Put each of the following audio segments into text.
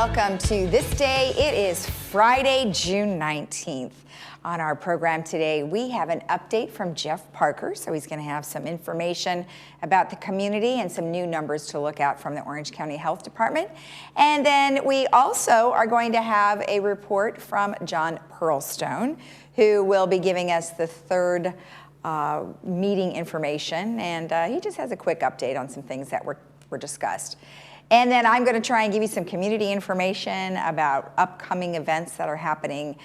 welcome to This Day. It is Friday, June 19th. On our program today, we have an update from Jeff Parker, so he's going to have some information about the community and some new numbers to look at from the Orange County Health Department. And then we also are going to have a report from John Pearlstone, who will be giving us the third meeting information, and he just has a quick update on some things that were discussed. And then I'm going to try and give you some community information about upcoming events that are happening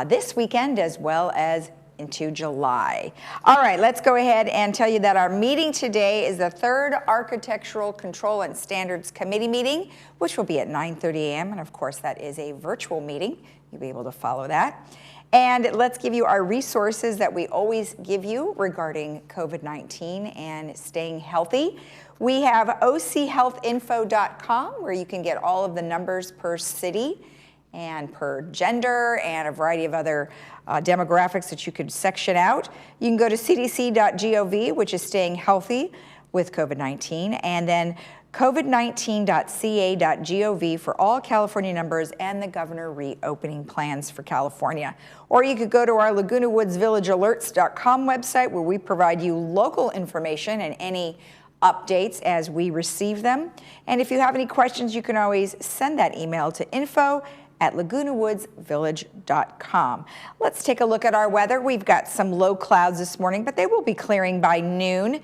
this weekend as well as into July. All right, let's go ahead and tell you that our meeting today is the third Architectural Control and Standards Committee meeting, which will be at 9:30 a.m. And of course, that is a virtual meeting. You'll be able to follow that. And let's give you our resources that we always give you regarding COVID-19 and staying healthy. We have OCHealthInfo.com, where you can get all of the numbers per city and per gender and a variety of other demographics that you could section out. You can go to cdc.gov, which is staying healthy with COVID-19, and then covid19.ca.gov for all California numbers and the governor reopening plans for California. Or you could go to our Laguna Woods Village alerts.com website, where we provide you local information and any updates as we receive them. And if you have any questions, you can always send that email to info@lagunawoodsvillage.com. Let's take a look at our weather. We've got some low clouds this morning, but they will be clearing by noon.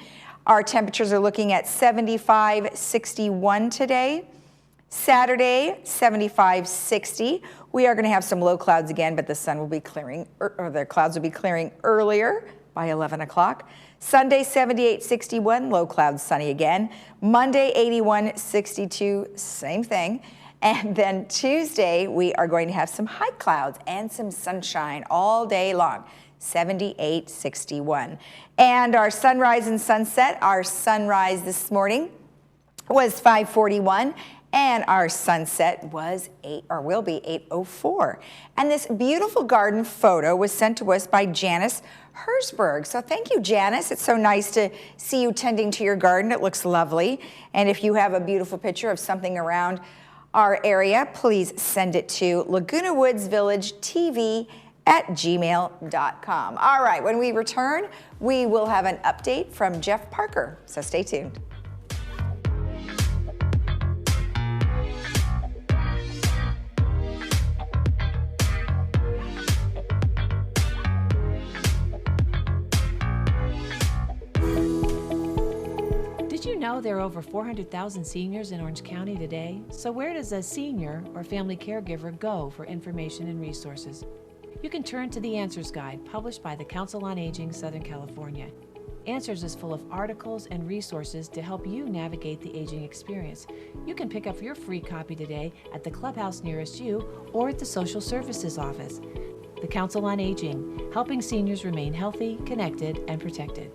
Our temperatures are looking at 75, 61 today. Saturday, 75, 60. We are going to have some low clouds again, but the sun will be clearing, or the clouds will be clearing earlier by 11 o'clock. Sunday, 78, 61, low clouds, sunny again. Monday, 81, 62, same thing. And then Tuesday, we are going to have some high clouds and some sunshine all day long. 78, 61. And our sunrise and sunset, our sunrise this morning was 5:41, and our sunset was will be 8:04. And this beautiful garden photo was sent to us by Janice Hersberg. So thank you, Janice. It's so nice to see you tending to your garden. It looks lovely. And if you have a beautiful picture of something around our area, please send it to Laguna Woods Village TV @gmail.com. All right, when we return, we will have an update from Jeff Parker, so stay tuned. Did you know there are over 400,000 seniors in Orange County today? So where does a senior or family caregiver go for information and resources? You can turn to the Answers Guide, published by the Council on Aging Southern California. Answers is full of articles and resources to help you navigate the aging experience. You can pick up your free copy today at the clubhouse nearest you or at the Social Services Office. The Council on Aging, helping seniors remain healthy, connected, and protected.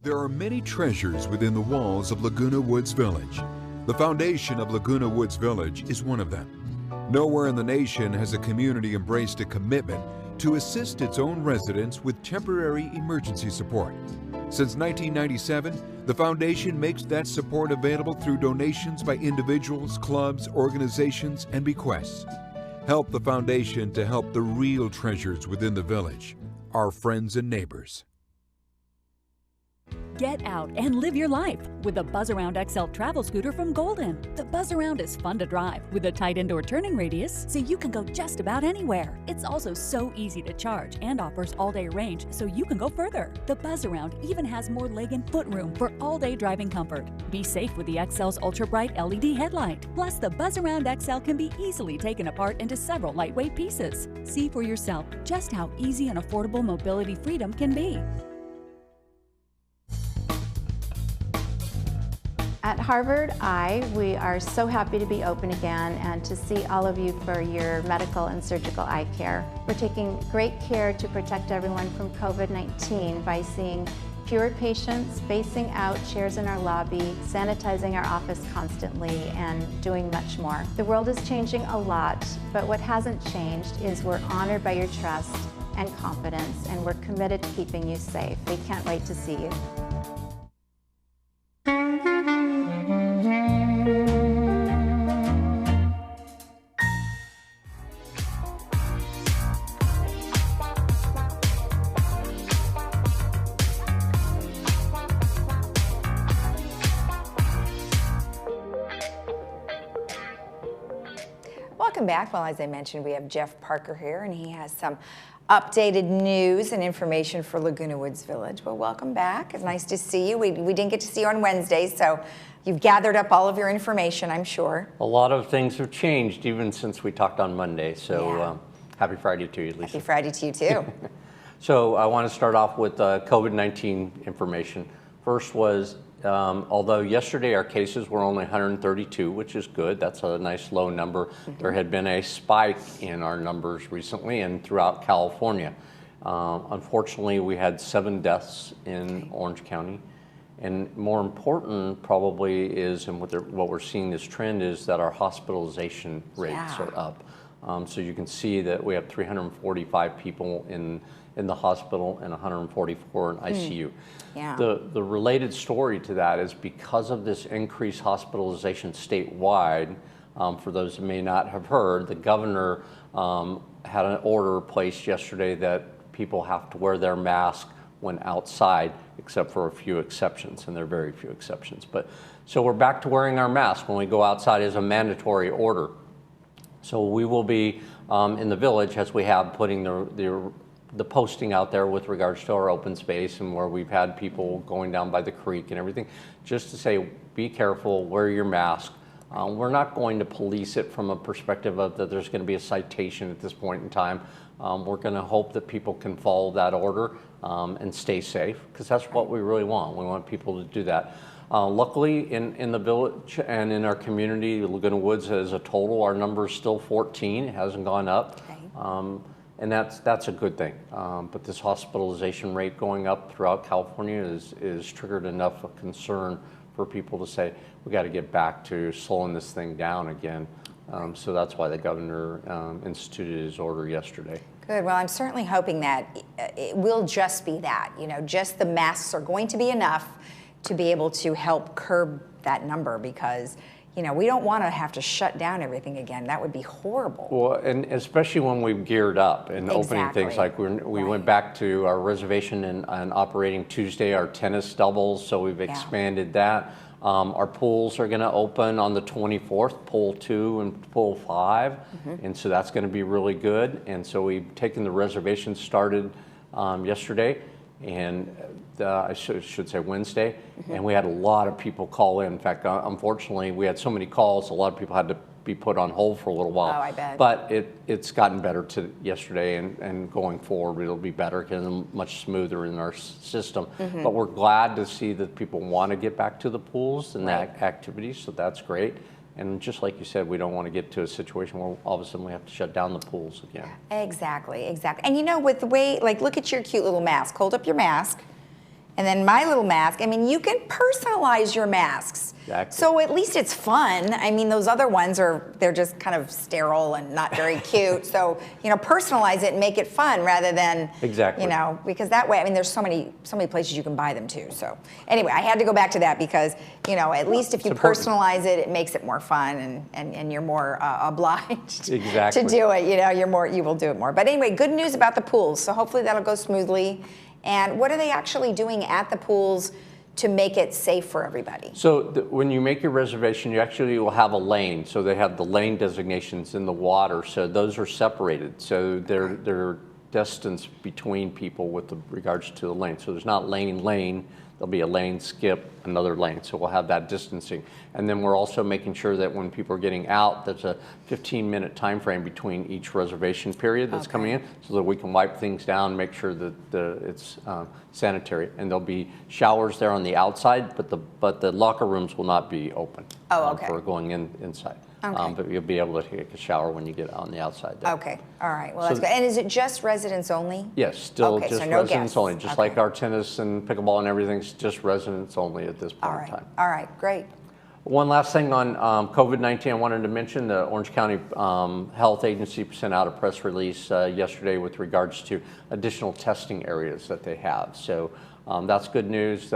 There are many treasures within the walls of Laguna Woods Village. The foundation of Laguna Woods Village is one of them. Nowhere in the nation has a community embraced a commitment to assist its own residents with temporary emergency support. Since 1997, the foundation makes that support available through donations by individuals, clubs, organizations, and bequests. Help the foundation to help the real treasures within the village, our friends and neighbors. Get out and live your life with the Buzz Around XL travel scooter from Golden. The Buzz Around is fun to drive with a tight indoor turning radius, so you can go just about anywhere. It's also so easy to charge and offers all-day range, so you can go further. The Buzz Around even has more leg and foot room for all-day driving comfort. Be safe with the XL's ultra-bright LED headlight. Plus, the Buzz Around XL can be easily taken apart into several lightweight pieces. See for yourself just how easy and affordable mobility freedom can be. At Harvard Eye, we are so happy to be open again and to see all of you for your medical and surgical eye care. We're taking great care to protect everyone from COVID-19 by seeing fewer patients, spacing out chairs in our lobby, sanitizing our office constantly, and doing much more. The world is changing a lot, but what hasn't changed is we're honored by your trust and confidence, and we're committed to keeping you safe. We can't wait to see you. welcome back. Well, as I mentioned, we have Jeff Parker here, and he has some updated news and information for Laguna Woods Village. Well, welcome back. It's nice to see you. We didn't get to see you on Wednesday, so you've gathered up all of your information, I'm sure. A lot of things have changed even since we talked on Monday, so Yeah. happy Friday to you, Lisa. Happy Friday to you, too. So I want to start off with COVID-19 information. First was, although yesterday our cases were only 132, which is good, that's a nice low number, there had been a spike in our numbers recently and throughout California. Unfortunately, we had 7 deaths in Orange County. And more important probably is, and what we're seeing this trend is that our hospitalization rates are up. So you can see that we have 345 people in the hospital and 144 in ICU. Yeah. The related story to that is because of this increased hospitalization statewide, for those who may not have heard, the governor had an order placed yesterday that people have to wear their mask when outside, except for a few exceptions, and there are very few exceptions. So we're back to wearing our mask when we go outside as a mandatory order. So we will be in the village, as we have, putting the posting out there with regards to our open space and where we've had people going down by the creek and everything, just to say, be careful, wear your mask. We're not going to police it from a perspective of that there's going to be a citation at this point in time. We're going to hope that people can follow that order and stay safe, because that's what we really want. We want people to do that. Luckily, in the village and in our community, Laguna Woods as a total, our number is still 14. It hasn't gone up. Okay. And that's a good thing. But this hospitalization rate going up throughout California is triggered enough of concern for people to say, we got to get back to slowing this thing down again. So that's why the governor instituted his order yesterday. Good. Well, I'm certainly hoping that it will just be that. You know, just the masks are going to be enough to be able to help curb that number, because you know, we don't want to have to shut down everything again. That would be horrible. Well, and especially when we've geared up and opening things, like we went back to our reservation and operating Tuesday, our tennis doubles, so we've expanded that. Our pools are going to open on the 24th, pool 2 and pool 5, and so that's going to be really good. And so we've taken the reservations started yesterday, and I should say Wednesday, and we had a lot of people call in. In fact, unfortunately, we had so many calls, a lot of people had to be put on hold for a little while. Oh, I bet. But it's gotten better to yesterday, and going forward, it'll be better and much smoother in our system. But we're glad to see that people want to get back to the pools and that activities, so that's great. And just like you said, we don't want to get to a situation where all of a sudden we have to shut down the pools again. Exactly, exactly. And you know, with the way, like, look at your cute little mask. Hold up your mask. And then my little mask, I mean, you can personalize your masks. Exactly. So at least it's fun. I mean, those other ones they're just kind of sterile and not very cute. So, you know, personalize it and make it fun rather than, you know, because that way, I mean, there's so many places you can buy them too. So anyway, I had to go back to that because, you know, at least if you personalize it, it makes it more fun and you're more obliged to do it. You know, you will do it more. But anyway, good news about the pools. So hopefully that'll go smoothly. And what are they actually doing at the pools to make it safe for everybody? So when you make your reservation, you actually will have a lane. So they have the lane designations in the water. So those are separated. So they're distance between people with regards to the lane. So there's not lane. There'll be a lane, skip, another lane. So we'll have that distancing. And then we're also making sure that when people are getting out, there's a 15-minute time frame between each reservation period that's coming in, so that we can wipe things down, make sure that it's sanitary. And there'll be showers there on the outside, but the locker rooms will not be open for going inside. But you'll be able to take a shower when you get on the outside there. Okay, all right, well, that's good. And is it just residents only? Yes, still just so no residents guests. only. Just like our tennis and pickleball and everything's just residents only at this point in time. All right, great. One last thing on COVID-19 I wanted to mention. The Orange County Health Agency sent out a press release yesterday with regards to additional testing areas that they have. So that's good news.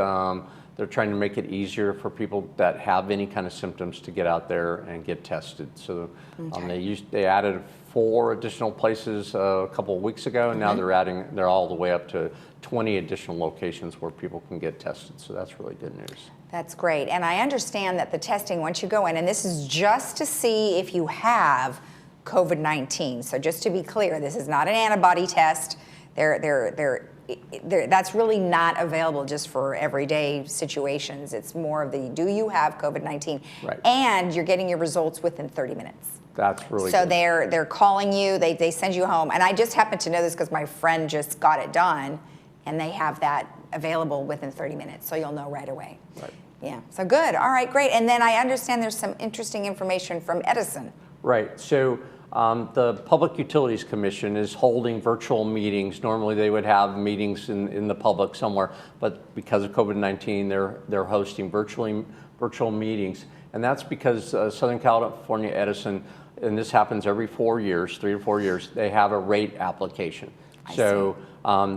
They're trying to make it easier for people that have any kind of symptoms to get out there and get tested. So they added 4 additional places a couple of weeks ago, and now they're all the way up to 20 additional locations where people can get tested. So that's really good news. That's great. And I understand that the testing, once you go in, and this is just to see if you have COVID-19. So just to be clear, this is not an antibody test. That's really not available just for everyday situations. It's more of the, do you have COVID-19? Right. And you're getting your results within 30 minutes. That's really So good. they're calling you, they send you home. And I just happen to know this because my friend just got it done, and they have that available within 30 minutes. So you'll know right away. Right. Yeah, so good. All right, great. And then I understand there's some interesting information from Edison. Right. So the Public Utilities Commission is holding virtual meetings. Normally they would have meetings in the public somewhere, but because of COVID-19, they're hosting virtual meetings. And that's because Southern California Edison, and this happens every 4 years, 3 to 4 years, they have a rate application. So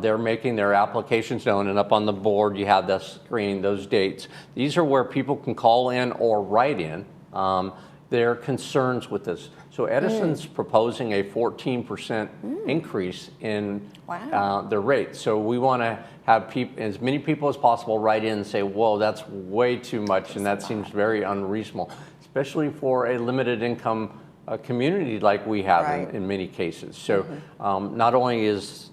they're making their applications known, and up on the board you have the screen, those dates. These are where people can call in or write in their concerns with this. So Edison's proposing a 14% increase in their rates. So we want to have as many people as possible write in and say, whoa, that's way too much, and that seems very unreasonable, especially for a limited income community like we have in many cases. So not only is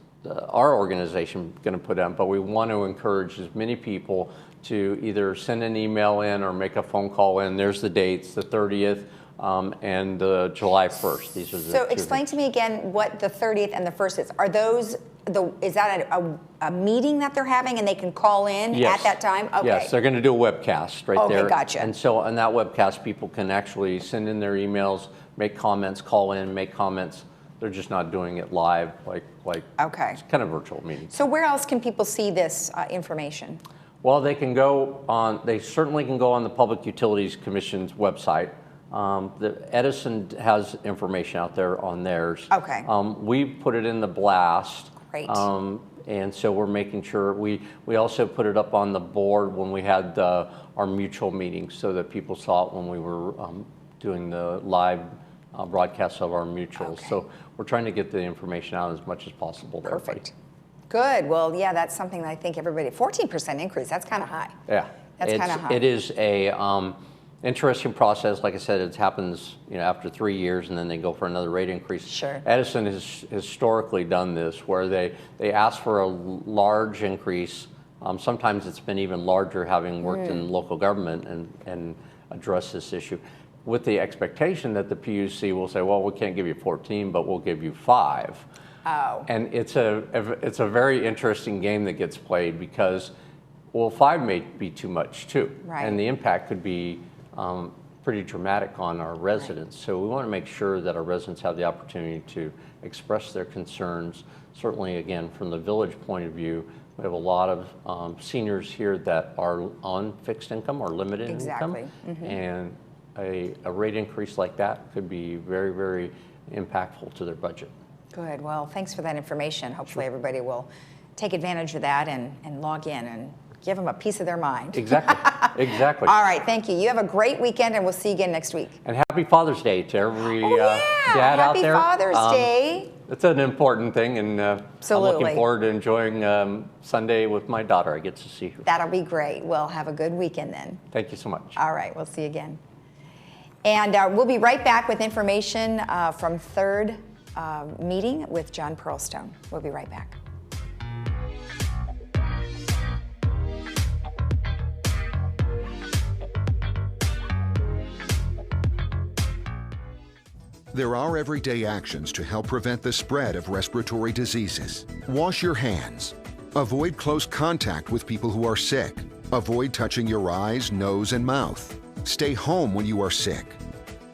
our organization going to put in, but we want to encourage as many people to either send an email in or make a phone call in. There's the dates, the 30th and the July 1st. These are the So two explain to me again what the 30th and the 1st is. Are those, is that a meeting that they're having and they can call in at that time? Okay. Yes, they're going to do a webcast right there. Okay, gotcha. And so on that webcast, people can actually send in their emails, make comments, call in, make comments. They're just not doing it live like it's kind of virtual meeting. So where else can people see this information? Well, they certainly can go on the Public Utilities Commission's website. The Edison has information out there on theirs. Okay. We put it in the blast. Great. And so we're making sure, we also put it up on the board when we had our mutual meetings so that people saw it when we were doing the live broadcasts of our mutuals. Okay. So we're trying to get the information out as much as possible. Perfect. Good. Well, yeah, that's something that I think everybody, 14% increase, that's kind of high. Yeah. That's kind of high. It is a interesting process. Like I said, it happens after 3 years, and then they go for another rate increase. Sure. Edison has historically done this, where they ask for a large increase. Sometimes it's been even larger, having worked in local government and addressed this issue, with the expectation that the PUC will say, well, we can't give you 14, but we'll give you 5. Oh. And it's a very interesting game that gets played because, well, 5 may be too much too. Right. And the impact could be pretty dramatic on our residents. So we want to make sure that our residents have the opportunity to express their concerns. Certainly, again, from the village point of view, we have a lot of seniors here that are on fixed income or limited income. And a rate increase like that could be very, very impactful to their budget. Good. Well, thanks for that information. Hopefully everybody will take advantage of that and log in and give them a piece of their mind. Exactly. Exactly. All right. Thank you. You have a great weekend, and we'll see you again next week. And happy Father's Day to every dad out Happy there. Father's Day. It's an important thing, and I'm Absolutely. looking forward to enjoying Sunday with my daughter. I get to see her. That'll be great. Well, have a good weekend then. Thank you so much. All right. We'll see you again. And we'll be right back with information from third meeting with John Pearlstone. We'll be right back. There are everyday actions to help prevent the spread of respiratory diseases. Wash your hands. Avoid close contact with people who are sick. Avoid touching your eyes, nose, and mouth. Stay home when you are sick.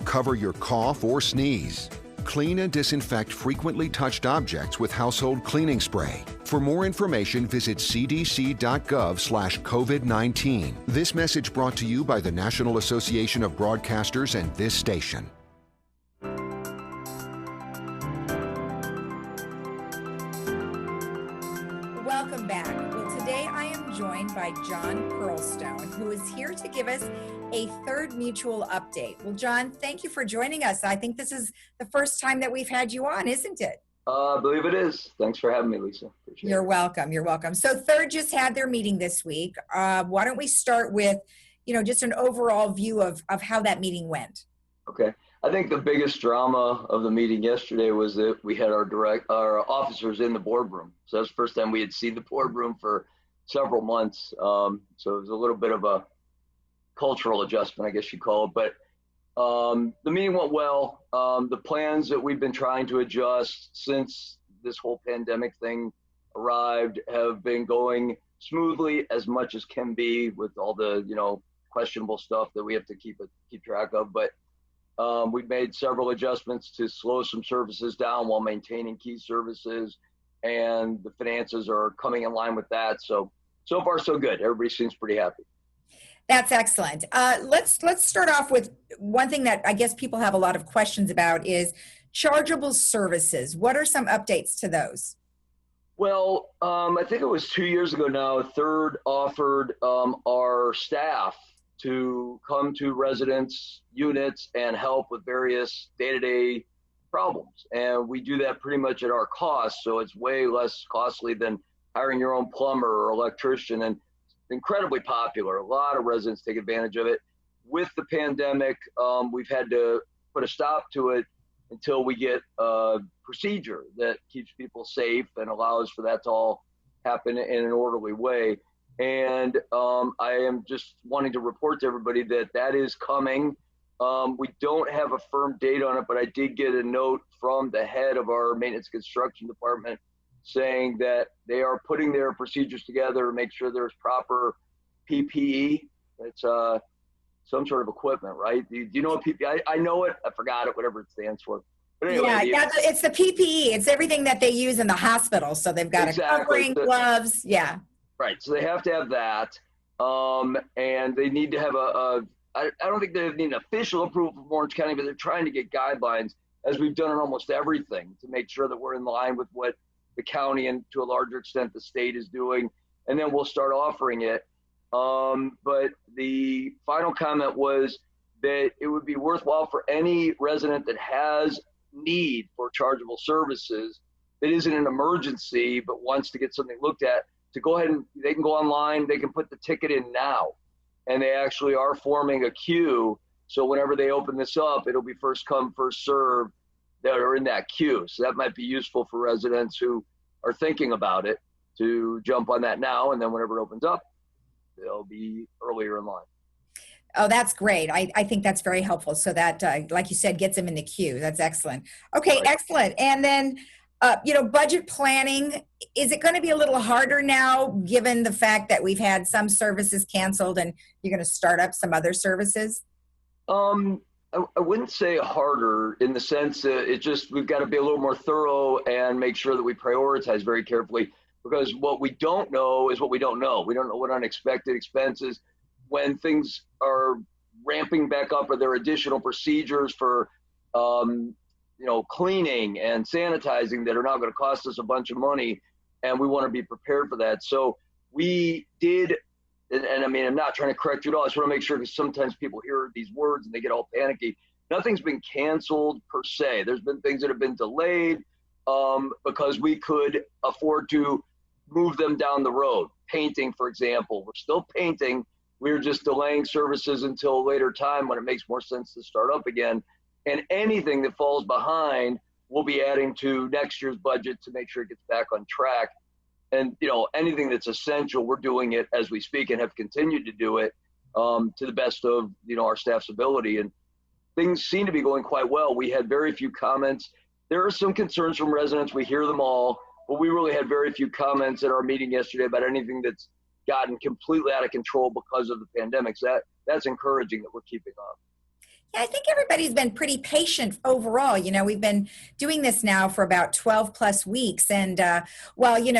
Cover your cough or sneeze. Clean and disinfect frequently touched objects with household cleaning spray. For more information, visit cdc.gov/COVID-19. This message brought to you by the National Association of Broadcasters and this station. Welcome back. Well, today I am joined by John Pearlstone, who is here to give us a third mutual update. Well, John, thank you for joining us. I think this is the first time that we've had you on, isn't it? I believe it is. Thanks for having me, Lisa. Appreciate You're it. welcome. You're welcome. So Third just had their meeting this week. Why don't we start with, just an overall view of how that meeting went? Okay. I think the biggest drama of the meeting yesterday was that we had our officers in the boardroom. So that's the first time we had seen the boardroom for several months. So it was a little bit of a cultural adjustment, I guess you'd call it. But the meeting went well. The plans that we've been trying to adjust since this whole pandemic thing arrived have been going smoothly as much as can be, with all the questionable stuff that we have to keep track of. But we've made several adjustments to slow some services down while maintaining key services, and the finances are coming in line with that. So far so good. Everybody seems pretty happy. That's excellent. Let's start off with one thing that I guess people have a lot of questions about is chargeable services. What are some updates to those? Well, I think it was 2 years ago now, Third offered our staff to come to residents' units and help with various day-to-day problems. And we do that pretty much at our cost. So it's way less costly than hiring your own plumber or electrician, and incredibly popular. A lot of residents take advantage of it. With the pandemic, we've had to put a stop to it until we get a procedure that keeps people safe and allows for that to all happen in an orderly way. And I am just wanting to report to everybody that that is coming. We don't have a firm date on it, but I did get a note from the head of our maintenance construction department saying that they are putting their procedures together to make sure there's proper PPE. It's some sort of equipment, right? Do you know what PPE? I know it. I forgot it, whatever it stands for. But anyway, Yeah, it's the PPE. It's everything that they use in the hospital. So they've got a covering, gloves. Yeah. Right. So they have to have that. And they need to have I don't think they need an official approval from Orange County, but they're trying to get guidelines, as we've done in almost everything, to make sure that we're in line with what the county and to a larger extent the state is doing. And then we'll start offering it. But the final comment was that it would be worthwhile for any resident that has need for chargeable services that isn't an emergency but wants to get something looked at, to go ahead and they can go online, they can put the ticket in now, and they actually are forming a queue. So whenever they open this up, it'll be first come, first served that are in that queue. So that might be useful for residents who are thinking about it to jump on that now, and then whenever it opens up, they'll be earlier in line. Oh, that's great. I think that's very helpful. So that, like you said, gets them in the queue. That's excellent. Okay, Right. excellent. And then, budget planning, is it going to be a little harder now, given the fact that we've had some services canceled and you're going to start up some other services? I wouldn't say harder, in the sense that we've got to be a little more thorough and make sure that we prioritize very carefully, because what we don't know is what we don't know. We don't know what unexpected expenses, when things are ramping back up, are there additional procedures for cleaning and sanitizing that are not going to cost us a bunch of money, and we want to be prepared for that. So we did, and I mean, I'm not trying to correct you at all. I just want to make sure, because sometimes people hear these words and they get all panicky. Nothing's been canceled per se. There's been things that have been delayed because we could afford to move them down the road. Painting, for example, we're still painting. We're just delaying services until a later time when it makes more sense to start up again. And anything that falls behind, we'll be adding to next year's budget to make sure it gets back on track. And, anything that's essential, we're doing it as we speak and have continued to do it to the best of, our staff's ability. And things seem to be going quite well. We had very few comments. There are some concerns from residents. We hear them all, but we really had very few comments at our meeting yesterday about anything that's gotten completely out of control because of the pandemic. So that's encouraging that we're keeping up. Yeah, I think everybody's been pretty patient overall. We've been doing this now for about 12 plus weeks. And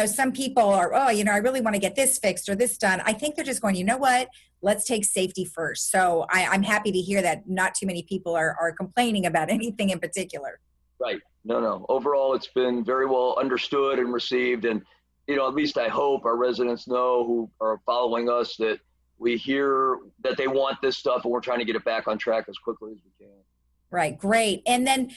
some people are, I really want to get this fixed or this done. I think they're just going, you know what? Let's take safety first. So I'm happy to hear that not too many people are complaining about anything in particular. Right. No. Overall, it's been very well understood and received. And, at least I hope our residents know, who are following us, that we hear that they want this stuff, and we're trying to get it back on track as quickly as we can. Right. Great. And then,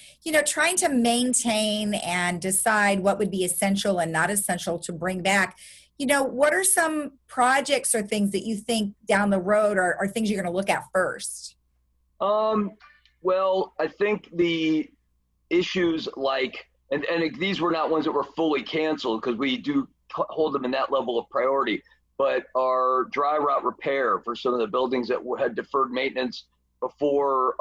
trying to maintain and decide what would be essential and not essential to bring back. What are some projects or things that you think down the road are things you're going to look at first? Well, I think the issues like, and these were not ones that were fully canceled because we do hold them in that level of priority, but our dry rot repair for some of the buildings that had deferred maintenance before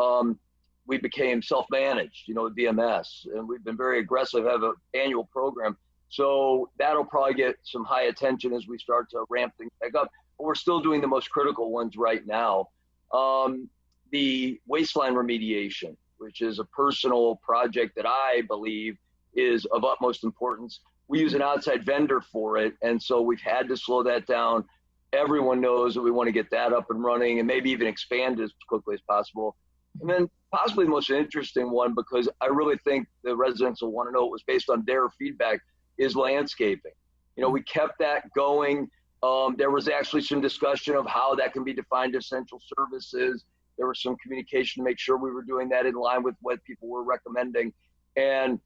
we became self-managed, DMS, and we've been very aggressive, have an annual program. So that'll probably get some high attention as we start to ramp things back up. But we're still doing the most critical ones right now. The waistline remediation, which is a personal project that I believe is of utmost importance. We use an outside vendor for it, and so we've had to slow that down. Everyone knows that we want to get that up and running and maybe even expand as quickly as possible. And then possibly the most interesting one, because I really think the residents will want to know, it was based on their feedback, is landscaping. We kept that going. There was actually some discussion of how that can be defined as essential services. There was some communication to make sure we were doing that in line with what people were recommending. And,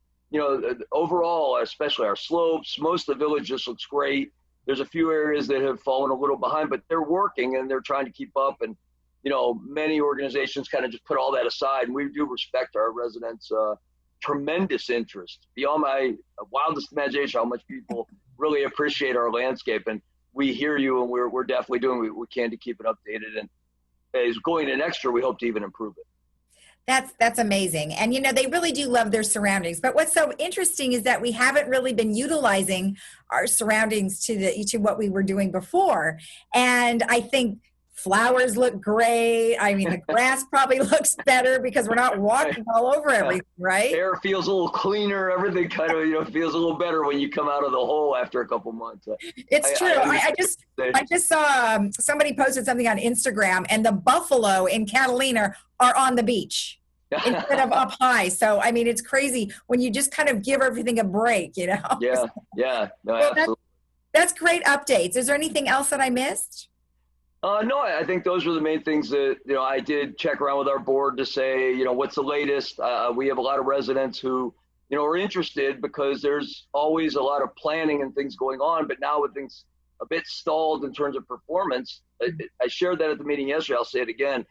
overall, especially our slopes, most of the village just looks great. There's a few areas that have fallen a little behind, but they're working and they're trying to keep up. And, many organizations kind of just put all that aside. And we do respect our residents' tremendous interest, beyond my wildest imagination, how much people really appreciate our landscape. And we hear you, and we're definitely doing what we can to keep it updated. And as going in next year, we hope to even improve it. That's amazing. And, they really do love their surroundings. But what's so interesting is that we haven't really been utilizing our surroundings to what we were doing before. And I think flowers look great. I mean, the grass probably looks better because we're not walking all over everything, right? Air feels a little cleaner. Everything kind of, feels a little better when you come out of the hole after a couple months. It's true. I just saw somebody posted something on Instagram, and the buffalo in Catalina are on the beach instead of up high. So, I mean, it's crazy when you just kind of give everything a break, Yeah. No, well, absolutely. That's great updates. Is there anything else that I missed? No, I think those were the main things that, I did check around with our board to say, what's the latest? We have a lot of residents who, are interested because there's always a lot of planning and things going on. But now with things a bit stalled in terms of performance, I shared that at the meeting yesterday. I'll say it again.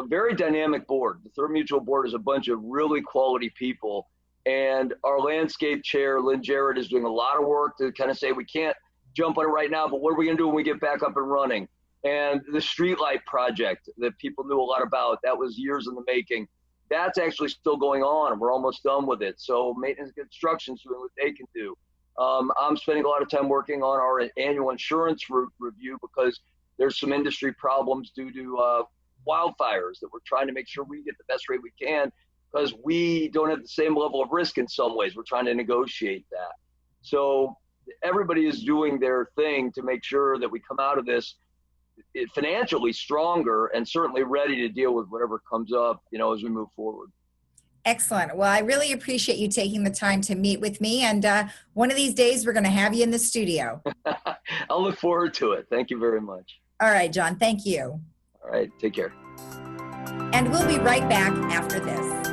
Very dynamic board. The Third Mutual board is a bunch of really quality people. And our landscape chair, Lynn Jarrett, is doing a lot of work to kind of say, we can't jump on it right now, but what are we going to do when we get back up and running? And the streetlight project that people knew a lot about, that was years in the making. That's actually still going on, and we're almost done with it. So maintenance and construction's doing what they can do. I'm spending a lot of time working on our annual insurance review because there's some industry problems due to wildfires that we're trying to make sure we get the best rate we can, because we don't have the same level of risk in some ways. We're trying to negotiate that. So everybody is doing their thing to make sure that we come out of this financially stronger and certainly ready to deal with whatever comes up, as we move forward. Excellent. Well, I really appreciate you taking the time to meet with me. And one of these days, we're going to have you in the studio. I'll look forward to it. Thank you very much. All right, John. Thank you. All right. Take care. And we'll be right back after this.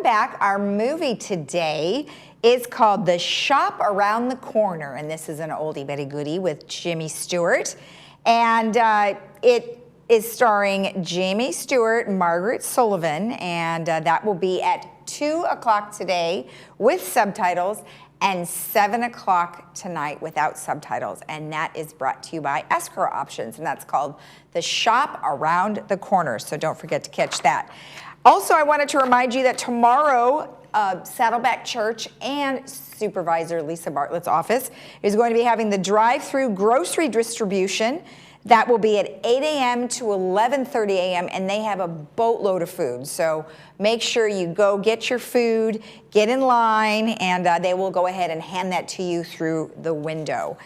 Back. Our movie today is called The Shop Around the Corner, and this is an oldie but a goodie with Jimmy Stewart, and it is starring Jamie Stewart, Margaret Sullivan, and that will be at 2 o'clock today with subtitles and 7 o'clock tonight without subtitles, and that is brought to you by Escrow Options, and that's called The Shop Around the Corner, so don't forget to catch that. Also, I wanted to remind you that tomorrow, Saddleback Church and Supervisor Lisa Bartlett's office is going to be having the drive-through grocery distribution. That will be at 8 a.m. to 11:30 a.m. and they have a boatload of food. So make sure you go get your food, get in line, and they will go ahead and hand that to you through the window.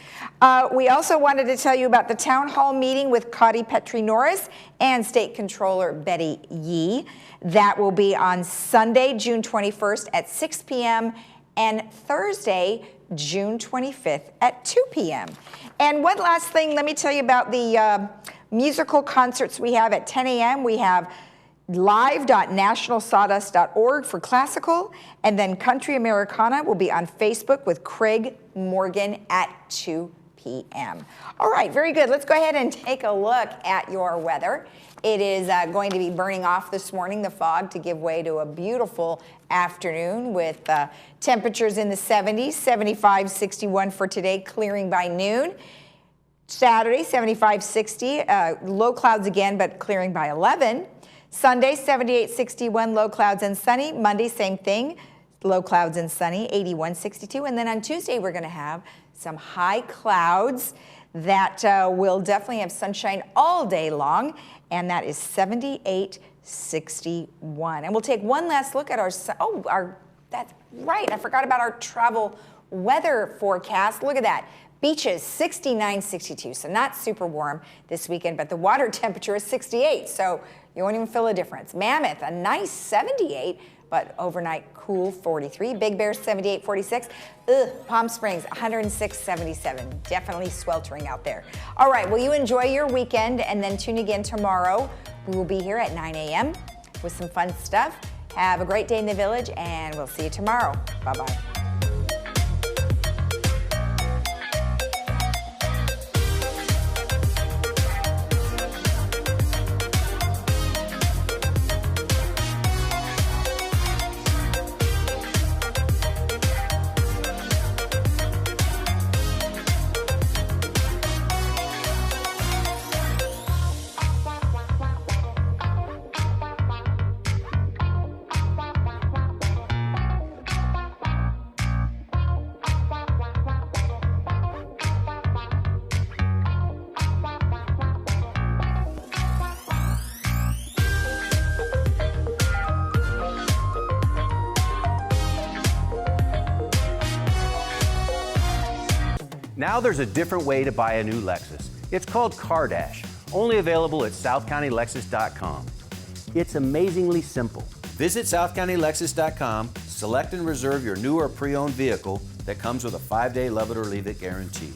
We also wanted to tell you about the town hall meeting with Cotty Petrie Norris and State Controller Betty Yee. That will be on Sunday, June 21st at 6 p.m. and Thursday, June 25th at 2 p.m. And one last thing, let me tell you about the musical concerts we have at 10 a.m. We have live.nationalsawdust.org for classical, and then Country Americana will be on Facebook with Craig Morgan at 2 p.m. All right, very good. Let's go ahead and take a look at your weather. It is going to be burning off this morning, the fog, to give way to a beautiful afternoon with temperatures in the 70s, 75, 61 for today, clearing by noon. Saturday, 75, 60, low clouds again, but clearing by 11. Sunday, 78, 61, low clouds and sunny. Monday, same thing, low clouds and sunny, 81, 62. And then on Tuesday, we're going to have some high clouds that will definitely have sunshine all day long, and that is 78, 61. And we'll take one last look at that's right, I forgot about our travel weather forecast. Look at that. Beaches, 69, 62, so not super warm this weekend, but the water temperature is 68, so you won't even feel a difference. Mammoth, a nice 78, but overnight cool 43. Big Bear, 78, 46. Palm Springs, 106, 77. Definitely sweltering out there. All right, well, you enjoy your weekend, and then tune again tomorrow. We will be here at 9 a.m. with some fun stuff. Have a great day in the village, and we'll see you tomorrow. Bye-bye. Now there's a different way to buy a new Lexus. It's called CarDash, only available at SouthCountyLexus.com. It's amazingly simple. Visit SouthCountyLexus.com, select and reserve your new or pre-owned vehicle that comes with a 5-day love it or leave it guarantee.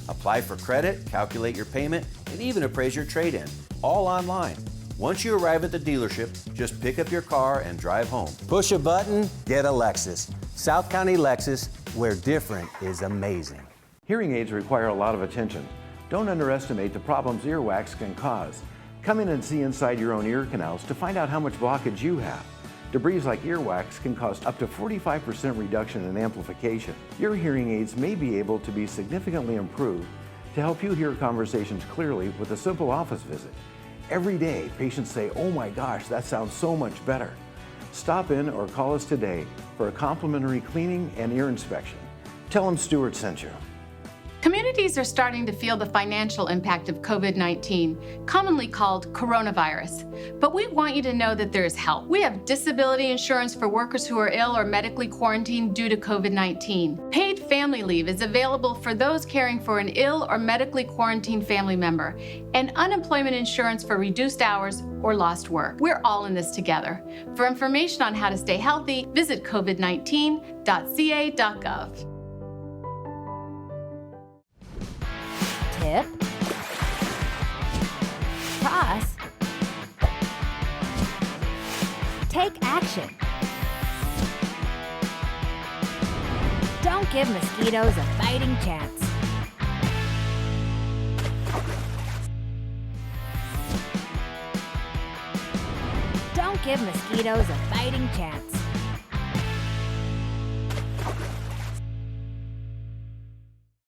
Apply for credit, calculate your payment, and even appraise your trade-in, all online. Once you arrive at the dealership, just pick up your car and drive home. Push a button, get a Lexus. South County Lexus, where different is amazing. Hearing aids require a lot of attention. Don't underestimate the problems earwax can cause. Come in and see inside your own ear canals to find out how much blockage you have. Debris like earwax can cause up to 45% reduction in amplification. Your hearing aids may be able to be significantly improved to help you hear conversations clearly with a simple office visit. Every day, patients say, "Oh my gosh, that sounds so much better." Stop in or call us today for a complimentary cleaning and ear inspection. Tell them Stuart sent you. Communities are starting to feel the financial impact of COVID-19, commonly called coronavirus. But we want you to know that there is help. We have disability insurance for workers who are ill or medically quarantined due to COVID-19. Paid family leave is available for those caring for an ill or medically quarantined family member, and unemployment insurance for reduced hours or lost work. We're all in this together. For information on how to stay healthy, visit covid19.ca.gov. Tip, toss, take action. Don't give mosquitoes a fighting chance. Don't give mosquitoes a fighting chance.